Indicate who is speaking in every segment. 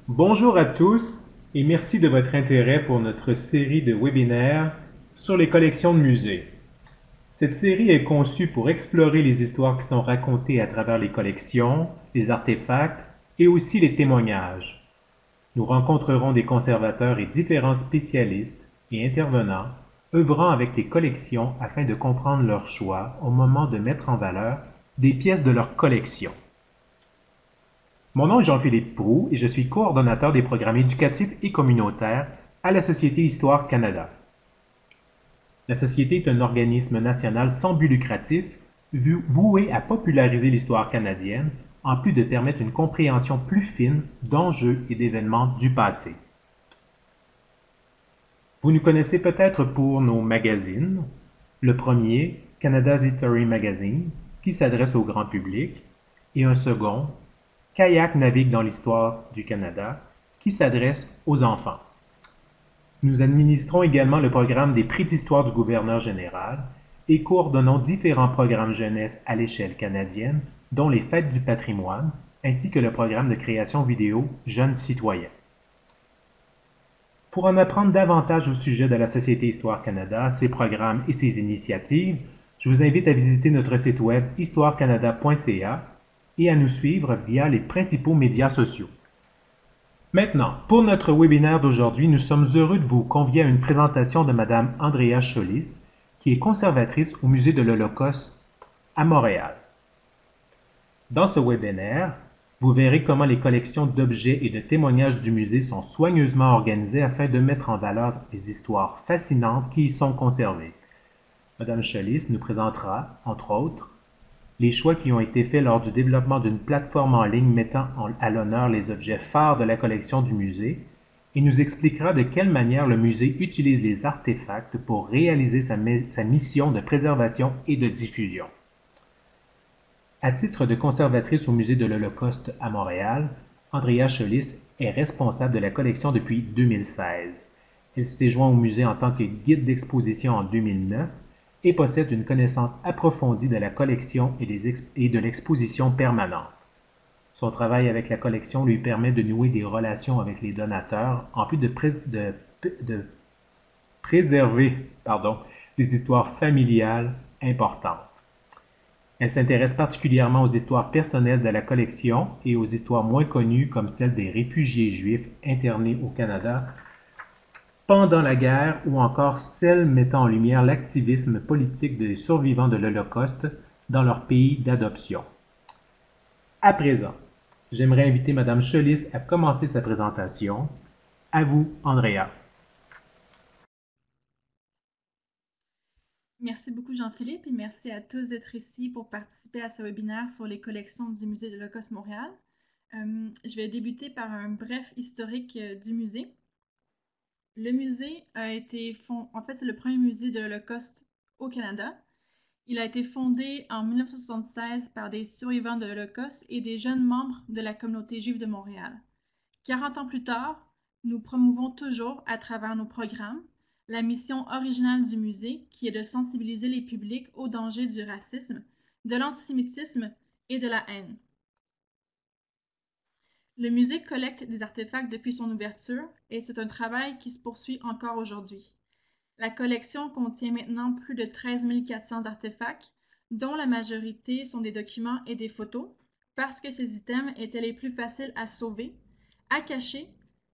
Speaker 1: Bonjour à tous et merci de votre intérêt pour notre série de webinaires sur les collections de musées. Cette série est conçue pour explorer les histoires qui sont racontées à travers les collections, les artefacts et aussi les témoignages. Nous rencontrerons des conservateurs et différents spécialistes et intervenants œuvrant avec les collections afin de comprendre leurs choix au moment de mettre en valeur des pièces de leur collection. Mon nom est Jean-Philippe Proulx et je suis coordonnateur des programmes éducatifs et communautaires à la Société Histoire Canada. La Société est un organisme national sans but lucratif voué à populariser l'histoire canadienne, en plus de permettre une compréhension plus fine d'enjeux et d'événements du passé. Vous nous connaissez peut-être pour nos magazines. Le premier, Canada's History Magazine, qui s'adresse au grand public, et un second, Kayak navigue dans l'histoire du Canada, qui s'adresse aux enfants. Nous administrons également le programme des prix d'histoire du gouverneur général et coordonnons différents programmes jeunesse à l'échelle canadienne, dont les Fêtes du patrimoine, ainsi que le programme de création vidéo Jeunes citoyens. Pour en apprendre davantage au sujet de la Société Histoire Canada, ses programmes et ses initiatives, je vous invite à visiter notre site web histoirecanada.ca et à nous suivre via les principaux médias sociaux. Maintenant, pour notre webinaire d'aujourd'hui, nous sommes heureux de vous convier à une présentation de Mme Andrea Cholis, qui est conservatrice au Musée de l'Holocauste à Montréal. Dans ce webinaire, vous verrez comment les collections d'objets et de témoignages du musée sont soigneusement organisées afin de mettre en valeur les histoires fascinantes qui y sont conservées. Mme Cholis nous présentera, entre autres, les choix qui ont été faits lors du développement d'une plateforme en ligne mettant à l'honneur les objets phares de la collection du musée et nous expliquera de quelle manière le musée utilise les artefacts pour réaliser sa mission de préservation et de diffusion. À titre de conservatrice au Musée de l'Holocauste à Montréal, Andrea Cholis est responsable de la collection depuis 2016. Elle s'est jointe au musée en tant que guide d'exposition en 2009 et possède une connaissance approfondie de la collection et de l'exposition permanente. Son travail avec la collection lui permet de nouer des relations avec les donateurs, en plus de préserver des histoires familiales importantes. Elle s'intéresse particulièrement aux histoires personnelles de la collection et aux histoires moins connues comme celle des réfugiés juifs internés au Canada pendant la guerre ou encore celles mettant en lumière l'activisme politique des survivants de l'Holocauste dans leur pays d'adoption. À présent, j'aimerais inviter Mme Cholis à commencer sa présentation. À vous, Andrea.
Speaker 2: Merci beaucoup Jean-Philippe et merci à tous d'être ici pour participer à ce webinaire sur les collections du Musée de l'Holocauste Montréal. Je vais débuter par un bref historique du musée. Le musée a été c'est le premier musée de l'Holocauste au Canada. Il a été fondé en 1976 par des survivants de l'Holocauste et des jeunes membres de la communauté juive de Montréal. 40 ans plus tard, nous promouvons toujours, à travers nos programmes, la mission originale du musée, qui est de sensibiliser les publics aux dangers du racisme, de l'antisémitisme et de la haine. Le musée collecte des artefacts depuis son ouverture et c'est un travail qui se poursuit encore aujourd'hui. La collection contient maintenant plus de 13 400 artefacts, dont la majorité sont des documents et des photos, parce que ces items étaient les plus faciles à sauver, à cacher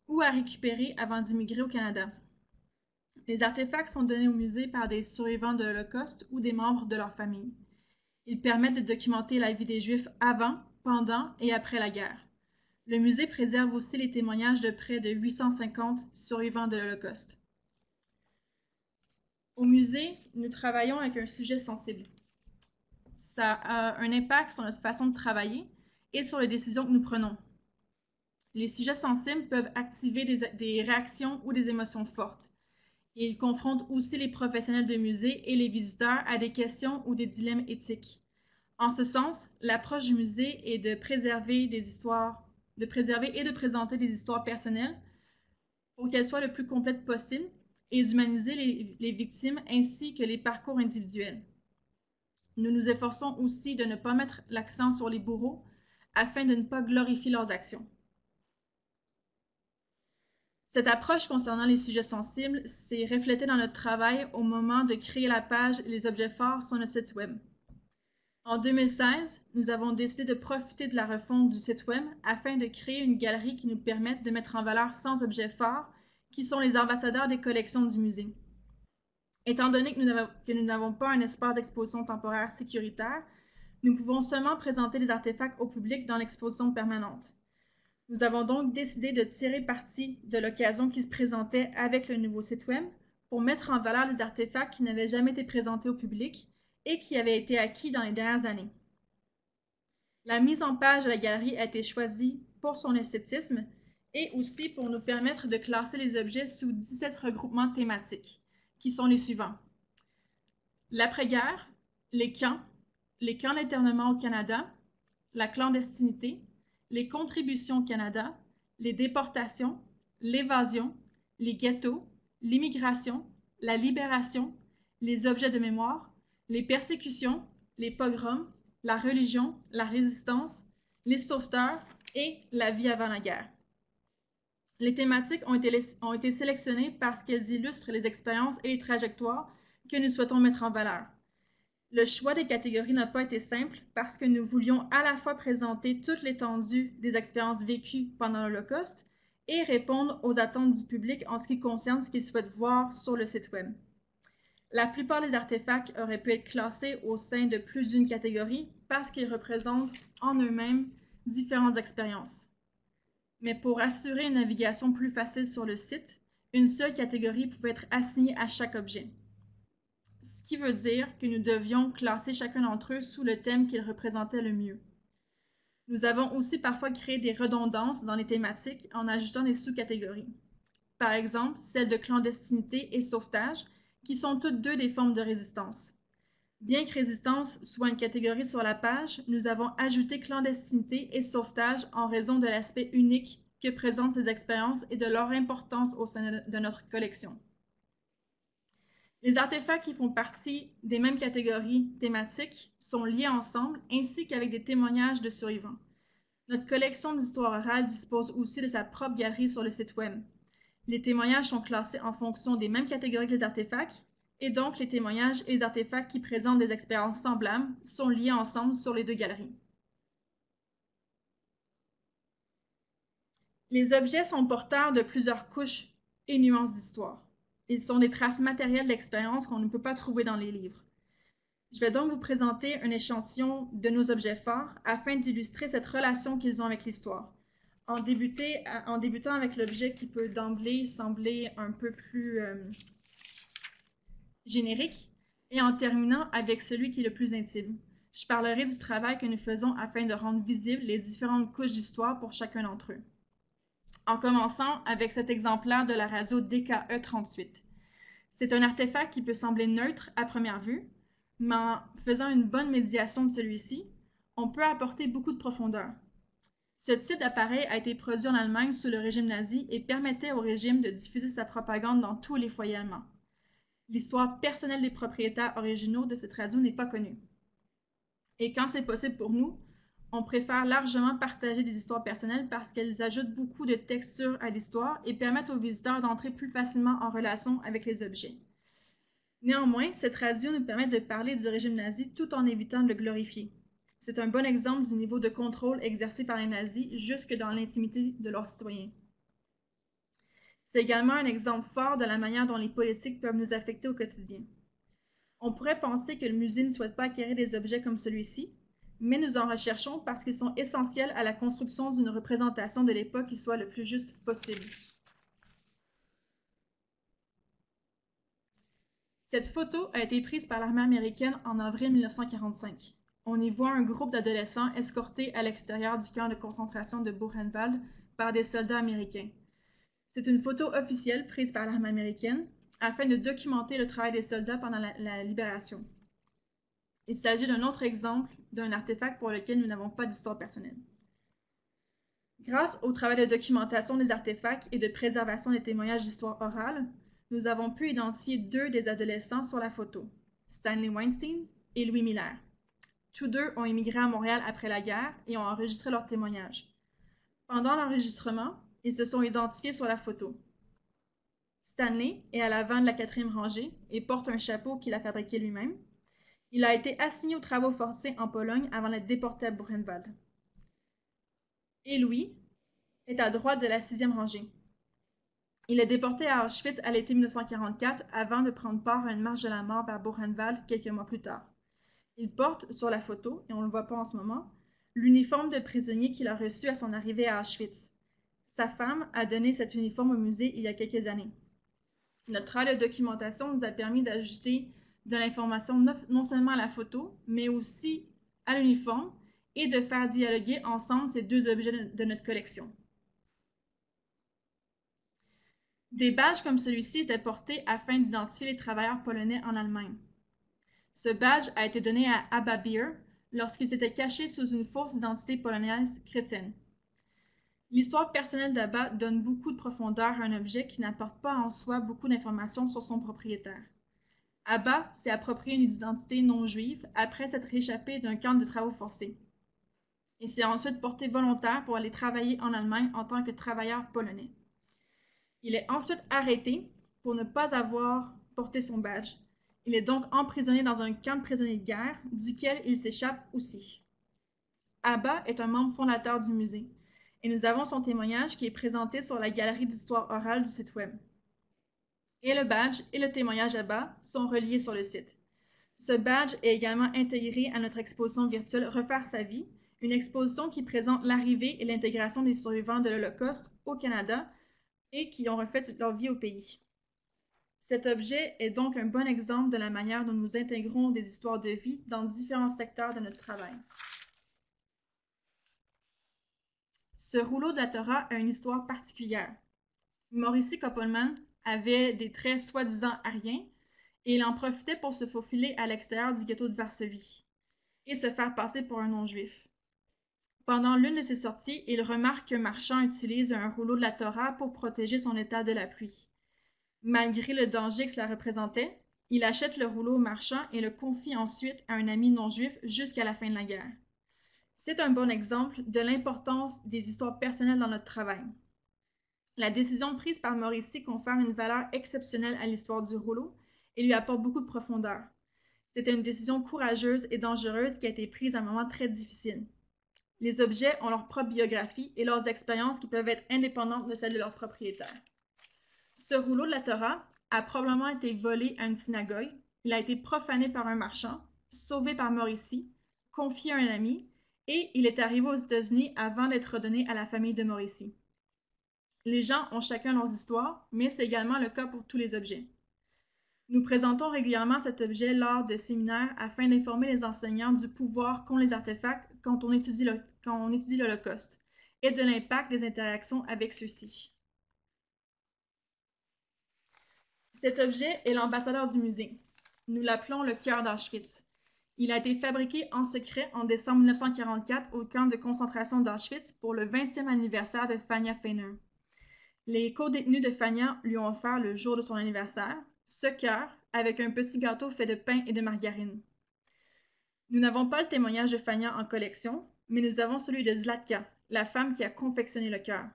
Speaker 2: ou à récupérer avant d'immigrer au Canada. Les artefacts sont donnés au musée par des survivants de l'Holocauste ou des membres de leur famille. Ils permettent de documenter la vie des Juifs avant, pendant et après la guerre. Le musée préserve aussi les témoignages de près de 850 survivants de l'Holocauste. Au musée, nous travaillons avec un sujet sensible. Ça a un impact sur notre façon de travailler et sur les décisions que nous prenons. Les sujets sensibles peuvent activer des réactions ou des émotions fortes. Ils confrontent aussi les professionnels de musée et les visiteurs à des questions ou des dilemmes éthiques. En ce sens, l'approche du musée est de préserver des histoires, de préserver et de présenter des histoires personnelles pour qu'elles soient le plus complètes possible et d'humaniser les victimes ainsi que les parcours individuels. Nous nous efforçons aussi de ne pas mettre l'accent sur les bourreaux afin de ne pas glorifier leurs actions. Cette approche concernant les sujets sensibles s'est reflétée dans notre travail au moment de créer la page Les objets forts sur notre site Web. En 2016, nous avons décidé de profiter de la refonte du site Web afin de créer une galerie qui nous permette de mettre en valeur 100 objets forts qui sont les ambassadeurs des collections du musée. Étant donné que nous n'avons pas un espace d'exposition temporaire sécuritaire, nous pouvons seulement présenter les artefacts au public dans l'exposition permanente. Nous avons donc décidé de tirer parti de l'occasion qui se présentait avec le nouveau site Web pour mettre en valeur les artefacts qui n'avaient jamais été présentés au public et qui avaient été acquis dans les dernières années. La mise en page de la galerie a été choisie pour son esthétisme et aussi pour nous permettre de classer les objets sous 17 regroupements thématiques, qui sont les suivants. L'après-guerre, les camps d'internement au Canada, la clandestinité, les contributions au Canada, les déportations, l'évasion, les ghettos, l'immigration, la libération, les objets de mémoire, les persécutions, les pogroms, la religion, la résistance, les sauveteurs et la vie avant la guerre. Les thématiques ont été sélectionnées parce qu'elles illustrent les expériences et les trajectoires que nous souhaitons mettre en valeur. Le choix des catégories n'a pas été simple parce que nous voulions à la fois présenter toute l'étendue des expériences vécues pendant l'Holocauste et répondre aux attentes du public en ce qui concerne ce qu'il souhaite voir sur le site Web. La plupart des artefacts auraient pu être classés au sein de plus d'une catégorie parce qu'ils représentent en eux-mêmes différentes expériences. Mais pour assurer une navigation plus facile sur le site, une seule catégorie pouvait être assignée à chaque objet. Ce qui veut dire que nous devions classer chacun d'entre eux sous le thème qu'ils représentaient le mieux. Nous avons aussi parfois créé des redondances dans les thématiques en ajoutant des sous-catégories. Par exemple, celles de clandestinité et sauvetage, qui sont toutes deux des formes de résistance. Bien que résistance soit une catégorie sur la page, nous avons ajouté clandestinité et sauvetage en raison de l'aspect unique que présentent ces expériences et de leur importance au sein de notre collection. Les artefacts qui font partie des mêmes catégories thématiques sont liés ensemble, ainsi qu'avec des témoignages de survivants. Notre collection d'histoire orale dispose aussi de sa propre galerie sur le site Web. Les témoignages sont classés en fonction des mêmes catégories que les artefacts, et donc les témoignages et les artefacts qui présentent des expériences semblables sont liés ensemble sur les deux galeries. Les objets sont porteurs de plusieurs couches et nuances d'histoire. Ils sont des traces matérielles d'expérience qu'on ne peut pas trouver dans les livres. Je vais donc vous présenter un échantillon de nos objets forts afin d'illustrer cette relation qu'ils ont avec l'histoire. En débutant avec l'objet qui peut d'emblée sembler un peu plus générique et en terminant avec celui qui est le plus intime. Je parlerai du travail que nous faisons afin de rendre visibles les différentes couches d'histoire pour chacun d'entre eux. En commençant avec cet exemplaire de la radio DKE 38. C'est un artefact qui peut sembler neutre à première vue, mais en faisant une bonne médiation de celui-ci, on peut apporter beaucoup de profondeur. Ce type d'appareil a été produit en Allemagne sous le régime nazi et permettait au régime de diffuser sa propagande dans tous les foyers allemands. L'histoire personnelle des propriétaires originaux de cette radio n'est pas connue. Et quand c'est possible pour nous, on préfère largement partager des histoires personnelles parce qu'elles ajoutent beaucoup de texture à l'histoire et permettent aux visiteurs d'entrer plus facilement en relation avec les objets. Néanmoins, cette radio nous permet de parler du régime nazi tout en évitant de le glorifier. C'est un bon exemple du niveau de contrôle exercé par les nazis jusque dans l'intimité de leurs citoyens. C'est également un exemple fort de la manière dont les politiques peuvent nous affecter au quotidien. On pourrait penser que le musée ne souhaite pas acquérir des objets comme celui-ci, mais nous en recherchons parce qu'ils sont essentiels à la construction d'une représentation de l'époque qui soit le plus juste possible. Cette photo a été prise par l'armée américaine en avril 1945. On y voit un groupe d'adolescents escortés à l'extérieur du camp de concentration de Buchenwald par des soldats américains. C'est une photo officielle prise par l'armée américaine afin de documenter le travail des soldats pendant la libération. Il s'agit d'un autre exemple d'un artefact pour lequel nous n'avons pas d'histoire personnelle. Grâce au travail de documentation des artefacts et de préservation des témoignages d'histoire orale, nous avons pu identifier deux des adolescents sur la photo, Stanley Weinstein et Louis Miller. Tous deux ont immigré à Montréal après la guerre et ont enregistré leurs témoignages. Pendant l'enregistrement, ils se sont identifiés sur la photo. Stanley est à l'avant de la 4e rangée et porte un chapeau qu'il a fabriqué lui-même. Il a été assigné aux travaux forcés en Pologne avant d'être déporté à Buchenwald. Et Louis est à droite de la 6e rangée. Il est déporté à Auschwitz à l'été 1944 avant de prendre part à une marche de la mort vers Buchenwald quelques mois plus tard. Il porte, sur la photo, et on ne le voit pas en ce moment, l'uniforme de prisonnier qu'il a reçu à son arrivée à Auschwitz. Sa femme a donné cet uniforme au musée il y a quelques années. Notre travail de documentation nous a permis d'ajouter de l'information non seulement à la photo, mais aussi à l'uniforme et de faire dialoguer ensemble ces deux objets de notre collection. Des badges comme celui-ci étaient portés afin d'identifier les travailleurs polonais en Allemagne. Ce badge a été donné à Abba Beer lorsqu'il s'était caché sous une fausse identité polonaise chrétienne. L'histoire personnelle d'Abba donne beaucoup de profondeur à un objet qui n'apporte pas en soi beaucoup d'informations sur son propriétaire. Abba s'est approprié une identité non juive après s'être échappé d'un camp de travaux forcés. Il s'est ensuite porté volontaire pour aller travailler en Allemagne en tant que travailleur polonais. Il est ensuite arrêté pour ne pas avoir porté son badge. Il est donc emprisonné dans un camp de prisonniers de guerre, duquel il s'échappe aussi. Abba est un membre fondateur du musée, et nous avons son témoignage qui est présenté sur la galerie d'histoire orale du site web. Et le badge et le témoignage Abba sont reliés sur le site. Ce badge est également intégré à notre exposition virtuelle Refaire sa vie, une exposition qui présente l'arrivée et l'intégration des survivants de l'Holocauste au Canada et qui ont refait leur vie au pays. Cet objet est donc un bon exemple de la manière dont nous intégrons des histoires de vie dans différents secteurs de notre travail. Ce rouleau de la Torah a une histoire particulière. Mauricie Koppelman avait des traits soi-disant ariens et il en profitait pour se faufiler à l'extérieur du ghetto de Varsovie et se faire passer pour un non-juif. Pendant l'une de ses sorties, il remarque qu'un marchand utilise un rouleau de la Torah pour protéger son étal de la pluie. Malgré le danger que cela représentait, il achète le rouleau au marchand et le confie ensuite à un ami non-juif jusqu'à la fin de la guerre. C'est un bon exemple de l'importance des histoires personnelles dans notre travail. La décision prise par Mauricie confère une valeur exceptionnelle à l'histoire du rouleau et lui apporte beaucoup de profondeur. C'était une décision courageuse et dangereuse qui a été prise à un moment très difficile. Les objets ont leur propre biographie et leurs expériences qui peuvent être indépendantes de celles de leurs propriétaires. Ce rouleau de la Torah a probablement été volé à une synagogue, il a été profané par un marchand, sauvé par Mauricie, confié à un ami, et il est arrivé aux États-Unis avant d'être redonné à la famille de Mauricie. Les gens ont chacun leurs histoires, mais c'est également le cas pour tous les objets. Nous présentons régulièrement cet objet lors de séminaires afin d'informer les enseignants du pouvoir qu'ont les artefacts quand on étudie l'Holocauste et de l'impact des interactions avec ceux-ci. Cet objet est l'ambassadeur du musée. Nous l'appelons le cœur d'Auschwitz. Il a été fabriqué en secret en décembre 1944 au camp de concentration d'Auschwitz pour le 20e anniversaire de Fania Feiner. Les co-détenus de Fania lui ont offert le jour de son anniversaire ce cœur avec un petit gâteau fait de pain et de margarine. Nous n'avons pas le témoignage de Fania en collection, mais nous avons celui de Zlatka, la femme qui a confectionné le cœur.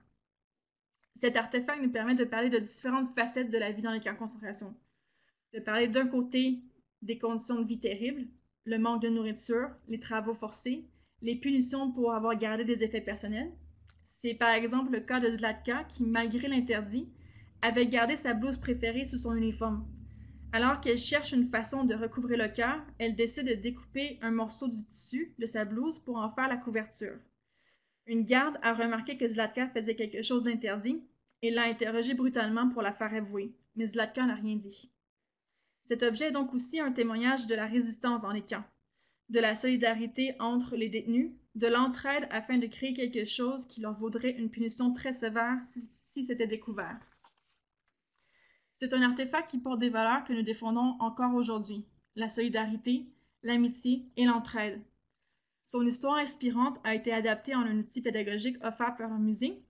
Speaker 2: Cet artefact nous permet de parler de différentes facettes de la vie dans les camps de concentration. De parler d'un côté des conditions de vie terribles, le manque de nourriture, les travaux forcés, les punitions pour avoir gardé des effets personnels. C'est par exemple le cas de Zlatka qui, malgré l'interdit, avait gardé sa blouse préférée sous son uniforme. Alors qu'elle cherche une façon de recouvrer le cœur, elle décide de découper un morceau du tissu de sa blouse pour en faire la couverture. Une garde a remarqué que Zlatka faisait quelque chose d'interdit et l'a interrogée brutalement pour la faire avouer, mais Zlatka n'a rien dit. Cet objet est donc aussi un témoignage de la résistance dans les camps, de la solidarité entre les détenus, de l'entraide afin de créer quelque chose qui leur vaudrait une punition très sévère si c'était découvert. C'est un artefact qui porte des valeurs que nous défendons encore aujourd'hui, la solidarité, l'amitié et l'entraide. Son histoire inspirante a été adaptée en un outil pédagogique offert par un musée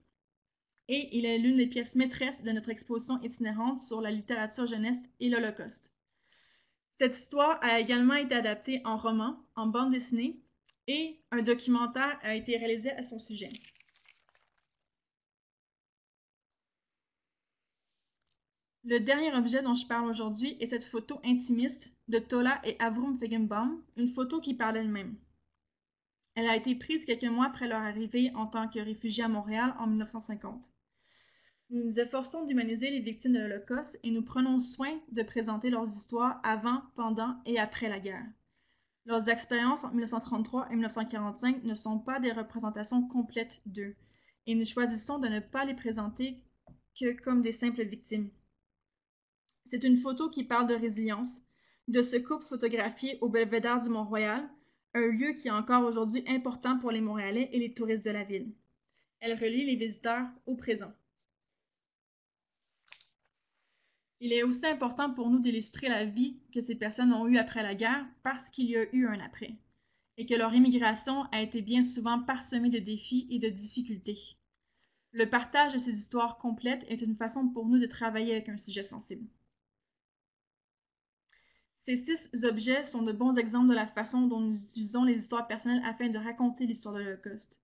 Speaker 2: et il est l'une des pièces maîtresses de notre exposition itinérante sur la littérature jeunesse et l'Holocauste. Cette histoire a également été adaptée en roman, en bande dessinée et un documentaire a été réalisé à son sujet. Le dernier objet dont je parle aujourd'hui est cette photo intimiste de Tola et Avrum Feigenbaum, une photo qui parle d'elle-même. Elle a été prise quelques mois après leur arrivée en tant que réfugiés à Montréal en 1950. Nous nous efforçons d'humaniser les victimes de l'Holocauste et nous prenons soin de présenter leurs histoires avant, pendant et après la guerre. Leurs expériences entre 1933 et 1945 ne sont pas des représentations complètes d'eux, et nous choisissons de ne pas les présenter que comme des simples victimes. C'est une photo qui parle de résilience, de ce couple photographié au Belvédère du Mont-Royal, un lieu qui est encore aujourd'hui important pour les Montréalais et les touristes de la ville. Elle relie les visiteurs au présent. Il est aussi important pour nous d'illustrer la vie que ces personnes ont eue après la guerre parce qu'il y a eu un après, et que leur immigration a été bien souvent parsemée de défis et de difficultés. Le partage de ces histoires complètes est une façon pour nous de travailler avec un sujet sensible. Ces 6 objets sont de bons exemples de la façon dont nous utilisons les histoires personnelles afin de raconter l'histoire de l'Holocauste.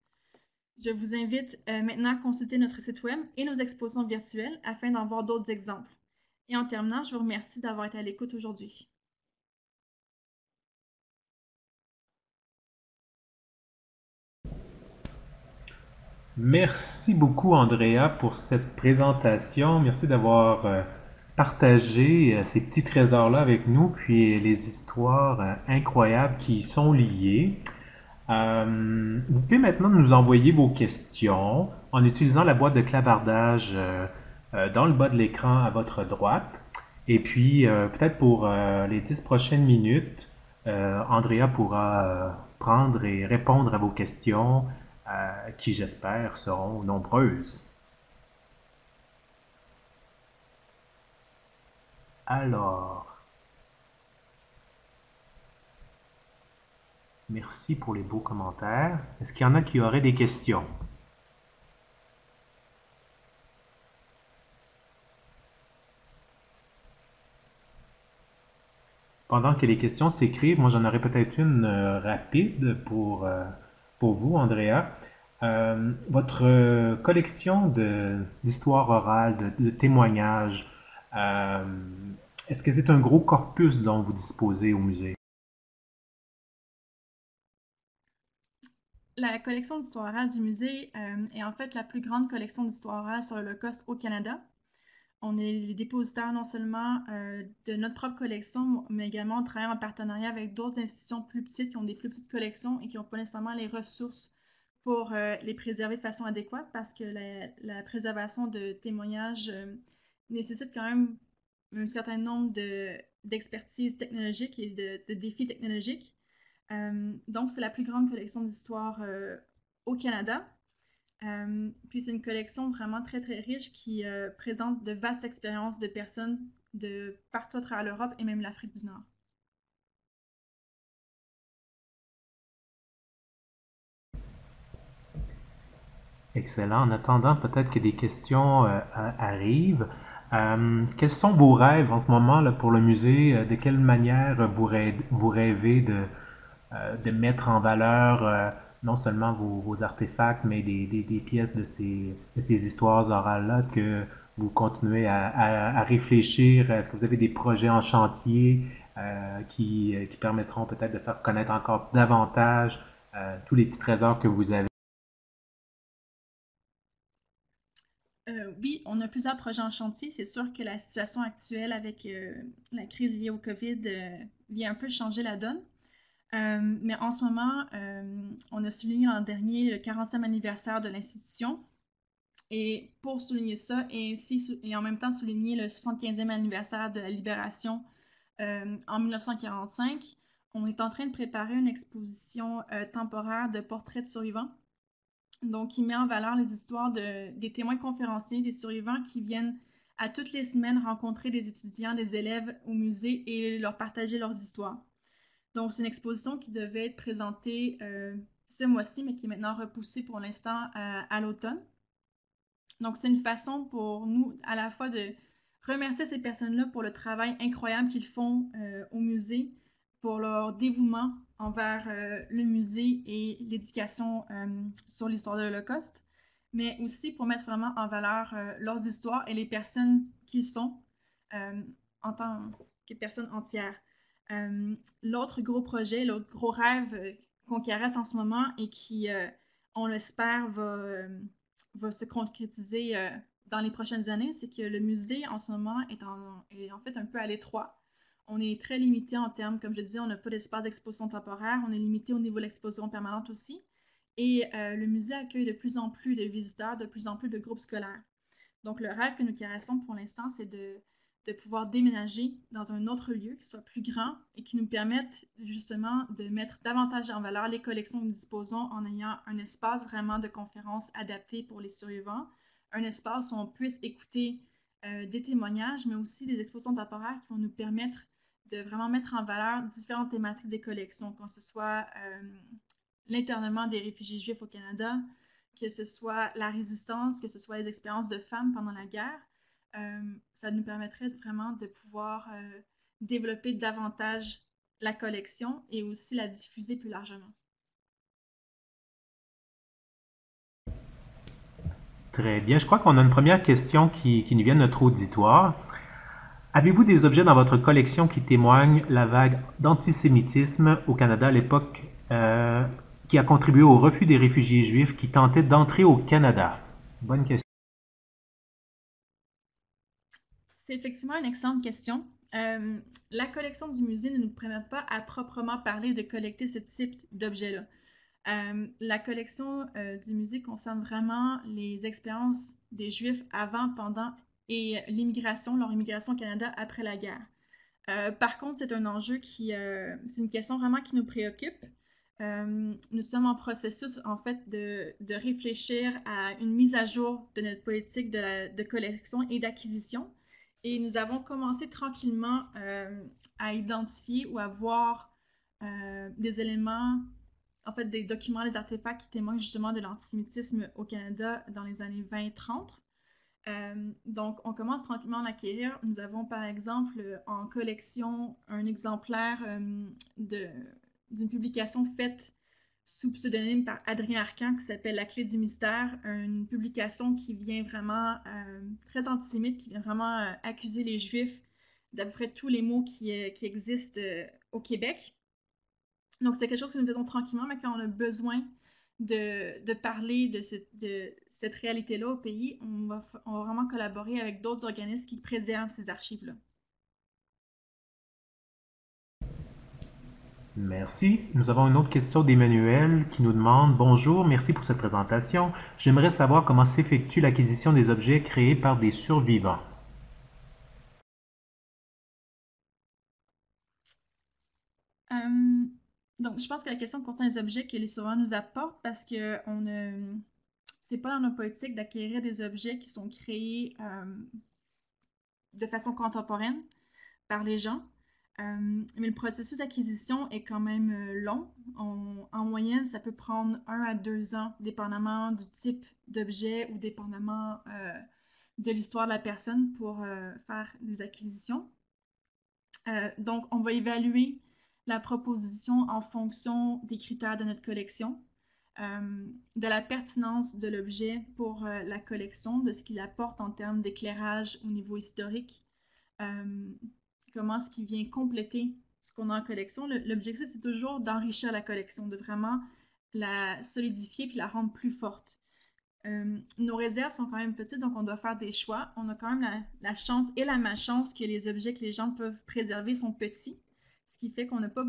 Speaker 2: Je vous invite maintenant à consulter notre site web et nos expositions virtuelles afin d'en voir d'autres exemples. Et en terminant, je vous remercie d'avoir été à l'écoute aujourd'hui.
Speaker 1: Merci beaucoup, Andrea, pour cette présentation. Merci d'avoir partagé ces petits trésors-là avec nous, puis les histoires incroyables qui y sont liées. Vous pouvez maintenant nous envoyer vos questions en utilisant la boîte de clavardage dans le bas de l'écran à votre droite. Et puis, peut-être pour les 10 prochaines minutes, Andrea pourra prendre et répondre à vos questions qui, j'espère, seront nombreuses. Alors, merci pour les beaux commentaires. Est-ce qu'il y en a qui auraient des questions? Pendant que les questions s'écrivent, moi j'en aurais peut-être une rapide pour vous, Andrea. Votre collection d'histoires orales, de témoignages, euh, est-ce que c'est un gros corpus dont vous disposez au musée?
Speaker 2: La collection d'histoire orale du musée est en fait la plus grande collection d'histoire orale sur l'Holocauste au Canada. On est les dépositaires non seulement de notre propre collection, mais également on travaille en partenariat avec d'autres institutions plus petites qui ont des plus petites collections et qui n'ont pas nécessairement les ressources pour les préserver de façon adéquate parce que la préservation de témoignages nécessite quand même un certain nombre d'expertises technologiques et de défis technologiques. Donc, c'est la plus grande collection d'histoire au Canada. Puis c'est une collection vraiment très très riche qui présente de vastes expériences de personnes de partout à travers l'Europe et même l'Afrique du Nord.
Speaker 1: Excellent. En attendant, peut-être que des questions arrivent. Quels sont vos rêves en ce moment là, pour le musée? De quelle manière vous rêvez de mettre en valeur non seulement vos artefacts, mais des pièces de ces histoires orales-là? Est-ce que vous continuez à réfléchir? Est-ce que vous avez des projets en chantier qui permettront peut-être de faire connaître encore davantage tous les petits trésors que vous avez?
Speaker 2: Oui, on a plusieurs projets en chantier. C'est sûr que la situation actuelle avec la crise liée au COVID vient un peu changer la donne. Mais en ce moment, on a souligné l'an dernier le 40e anniversaire de l'institution. Et pour souligner ça, et en même temps souligner le 75e anniversaire de la libération en 1945, on est en train de préparer une exposition temporaire de portraits de survivants. Donc, qui met en valeur les histoires des témoins conférenciers, des survivants qui viennent à toutes les semaines rencontrer des étudiants, des élèves au musée et leur partager leurs histoires. Donc, c'est une exposition qui devait être présentée ce mois-ci, mais qui est maintenant repoussée pour l'instant à l'automne. Donc, c'est une façon pour nous à la fois de remercier ces personnes-là pour le travail incroyable qu'ils font au musée, pour leur dévouement envers le musée et l'éducation sur l'histoire de l'Holocauste, mais aussi pour mettre vraiment en valeur leurs histoires et les personnes qu'ils sont, en tant que personne entière. L'autre gros projet, l'autre gros rêve qu'on caresse en ce moment et qui, on l'espère, va se concrétiser dans les prochaines années, c'est que le musée en ce moment est en fait un peu à l'étroit. On est très limité en termes, comme je disais, on n'a pas d'espace d'exposition temporaire, on est limité au niveau de l'exposition permanente aussi. Et le musée accueille de plus en plus de visiteurs, de plus en plus de groupes scolaires. Donc, le rêve que nous caressons pour l'instant, c'est de pouvoir déménager dans un autre lieu qui soit plus grand et qui nous permette justement de mettre davantage en valeur les collections que nous disposons en ayant un espace vraiment de conférence adapté pour les survivants, un espace où on puisse écouter des témoignages, mais aussi des expositions temporaires qui vont nous permettre de vraiment mettre en valeur différentes thématiques des collections, que ce soit l'internement des réfugiés juifs au Canada, que ce soit la résistance, que ce soit les expériences de femmes pendant la guerre. Ça nous permettrait vraiment de pouvoir développer davantage la collection et aussi la diffuser plus largement.
Speaker 1: Très bien. Je crois qu'on a une première question qui nous vient de notre auditoire. Avez-vous des objets dans votre collection qui témoignent la vague d'antisémitisme au Canada à l'époque qui a contribué au refus des réfugiés juifs qui tentaient d'entrer au Canada? Bonne question.
Speaker 2: C'est effectivement une excellente question. La collection du musée ne nous permet pas à proprement parler de collecter ce type d'objets-là. La collection du musée concerne vraiment les expériences des Juifs avant, pendant et l'immigration, leur immigration au Canada après la guerre. Par contre, c'est un enjeu c'est une question vraiment qui nous préoccupe. Nous sommes en processus, en fait, de réfléchir à une mise à jour de notre politique de collection et d'acquisition. Et nous avons commencé tranquillement à identifier ou à voir des éléments, en fait, des documents, des artefacts qui témoignent justement de l'antisémitisme au Canada dans les années 20-30. Donc, on commence tranquillement à l'acquérir. Nous avons, par exemple, en collection un exemplaire d'une publication faite sous pseudonyme par Adrien Arcan qui s'appelle La clé du mystère, une publication qui vient vraiment très antisémite, qui vient vraiment accuser les Juifs d'à peu près tous les maux qui existent au Québec. Donc, c'est quelque chose que nous faisons tranquillement, mais quand on a besoin de parler de cette réalité-là au pays, on va vraiment collaborer avec d'autres organismes qui préservent ces archives-là.
Speaker 1: Merci. Nous avons une autre question d'Emmanuel qui nous demande: Bonjour, merci pour cette présentation. J'aimerais savoir comment s'effectue l'acquisition des objets créés par des survivants.
Speaker 2: Donc, je pense que la question concerne les objets que les survivants nous apportent parce que c'est pas dans nos politiques d'acquérir des objets qui sont créés de façon contemporaine par les gens. Mais le processus d'acquisition est quand même long. En moyenne, ça peut prendre 1 à 2 ans, dépendamment du type d'objet ou dépendamment de l'histoire de la personne pour faire des acquisitions. Donc, on va évaluer la proposition en fonction des critères de notre collection, de la pertinence de l'objet pour la collection, de ce qu'il apporte en termes d'éclairage au niveau historique, comment est-ce qu'il vient compléter ce qu'on a en collection. L'objectif, c'est toujours d'enrichir la collection, de vraiment la solidifier puis la rendre plus forte. Nos réserves sont quand même petites, donc on doit faire des choix. On a quand même la chance et la malchance que les objets que les gens peuvent préserver sont petits, ce qui fait qu'on n'a pas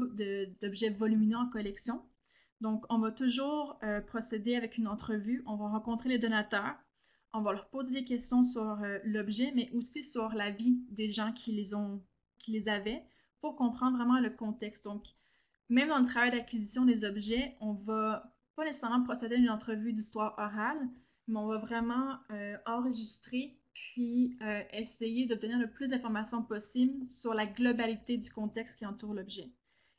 Speaker 2: d'objets volumineux en collection. Donc, on va toujours procéder avec une entrevue. On va rencontrer les donateurs. On va leur poser des questions sur l'objet, mais aussi sur la vie des gens qui les avaient pour comprendre vraiment le contexte. Donc, même dans le travail d'acquisition des objets, on va pas nécessairement procéder à une entrevue d'histoire orale, mais on va vraiment enregistrer puis essayer d'obtenir le plus d'informations possible sur la globalité du contexte qui entoure l'objet.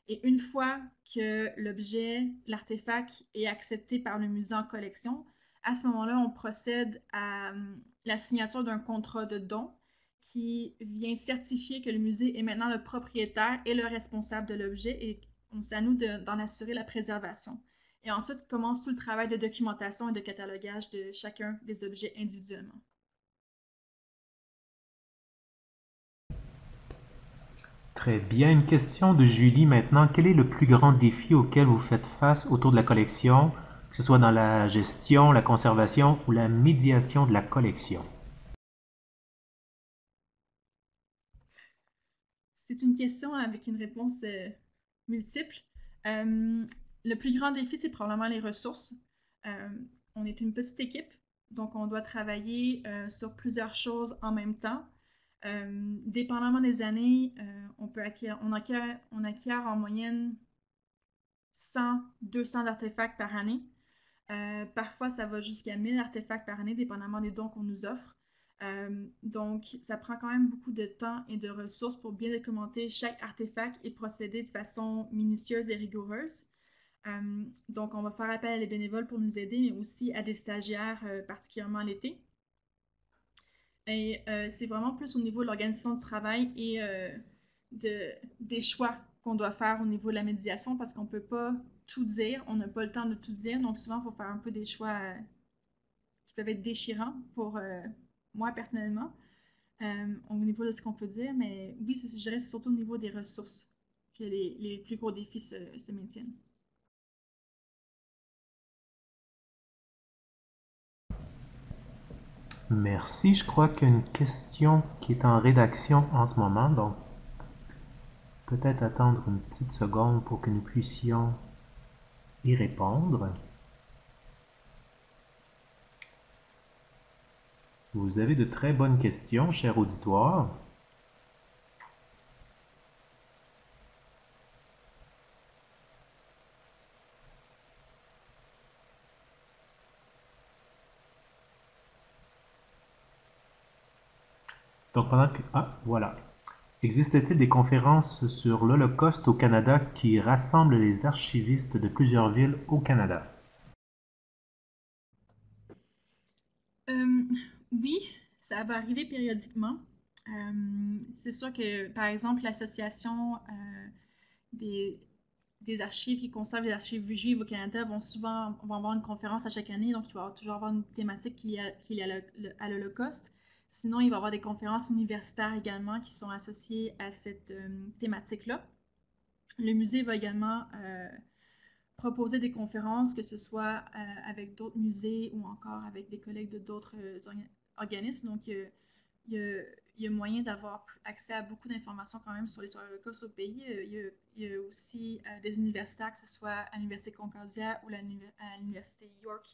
Speaker 2: Et une fois que l'objet, l'artefact est accepté par le musée en collection, à ce moment-là, on procède à la signature d'un contrat de don qui vient certifier que le musée est maintenant le propriétaire et le responsable de l'objet et c'est à nous d'en assurer la préservation. Et ensuite commence tout le travail de documentation et de catalogage de chacun des objets individuellement.
Speaker 1: Très bien. Une question de Julie maintenant. Quel est le plus grand défi auquel vous faites face autour de la collection, que ce soit dans la gestion, la conservation ou la médiation de la collection?
Speaker 2: C'est une question avec une réponse multiple. Euh, le plus grand défi, c'est probablement les ressources. Euh, on est une petite équipe, donc on doit travailler sur plusieurs choses en même temps. Dépendamment des années, on acquiert en moyenne 100, 200 artefacts par année. Parfois, ça va jusqu'à 1000 artefacts par année, dépendamment des dons qu'on nous offre. Donc, ça prend quand même beaucoup de temps et de ressources pour bien documenter chaque artefact et procéder de façon minutieuse et rigoureuse. Donc, on va faire appel à des bénévoles pour nous aider, mais aussi à des stagiaires, particulièrement l'été. Et c'est vraiment plus au niveau de l'organisation du travail et des choix qu'on doit faire au niveau de la médiation parce qu'on ne peut pas tout dire, on n'a pas le temps de tout dire. Donc souvent, il faut faire un peu des choix qui peuvent être déchirants pour moi personnellement au niveau de ce qu'on peut dire. Mais oui, je dirais que c'est surtout au niveau des ressources que les plus gros défis se maintiennent.
Speaker 1: Merci. Je crois qu'il y a une question qui est en rédaction en ce moment, donc peut-être attendre une petite seconde pour que nous puissions y répondre. Vous avez de très bonnes questions, cher auditoire. Donc pendant que... Ah, voilà. Existe-t-il des conférences sur l'Holocauste au Canada qui rassemblent les archivistes de plusieurs villes au Canada?
Speaker 2: Euh, oui, ça va arriver périodiquement. C'est sûr que, par exemple, l'association des, des archives qui conservent les archives juives au Canada vont avoir une conférence à chaque année, donc il va toujours avoir une thématique qui est liée à l'Holocauste. Sinon, il va y avoir des conférences universitaires également qui sont associées à cette thématique-là. Le musée va également proposer des conférences, que ce soit avec d'autres musées ou encore avec des collègues de d'autres organismes. Donc, il y a moyen d'avoir accès à beaucoup d'informations quand même sur l'histoire de l'Holocauste au pays. Il y a aussi des universitaires, que ce soit à l'Université Concordia ou à l'Université York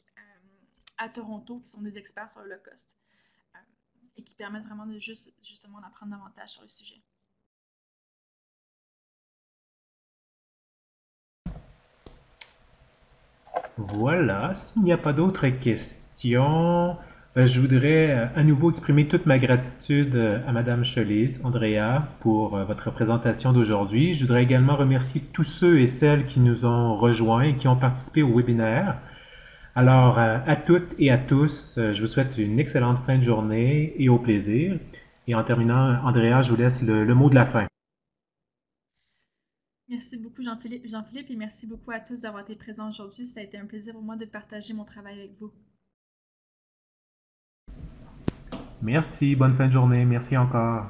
Speaker 2: à Toronto, qui sont des experts sur l'Holocauste et qui permettent vraiment de justement d'apprendre davantage sur le sujet.
Speaker 1: Voilà, s'il n'y a pas d'autres questions, je voudrais à nouveau exprimer toute ma gratitude à Madame Chelis, Andrea, pour votre présentation d'aujourd'hui. Je voudrais également remercier tous ceux et celles qui nous ont rejoints et qui ont participé au webinaire. Alors, à toutes et à tous, je vous souhaite une excellente fin de journée et au plaisir. Et en terminant, Andrea, je vous laisse le mot de la fin.
Speaker 2: Merci beaucoup, Jean-Philippe, et merci beaucoup à tous d'avoir été présents aujourd'hui. Ça a été un plaisir pour moi de partager mon travail avec vous.
Speaker 1: Merci, bonne fin de journée, merci encore.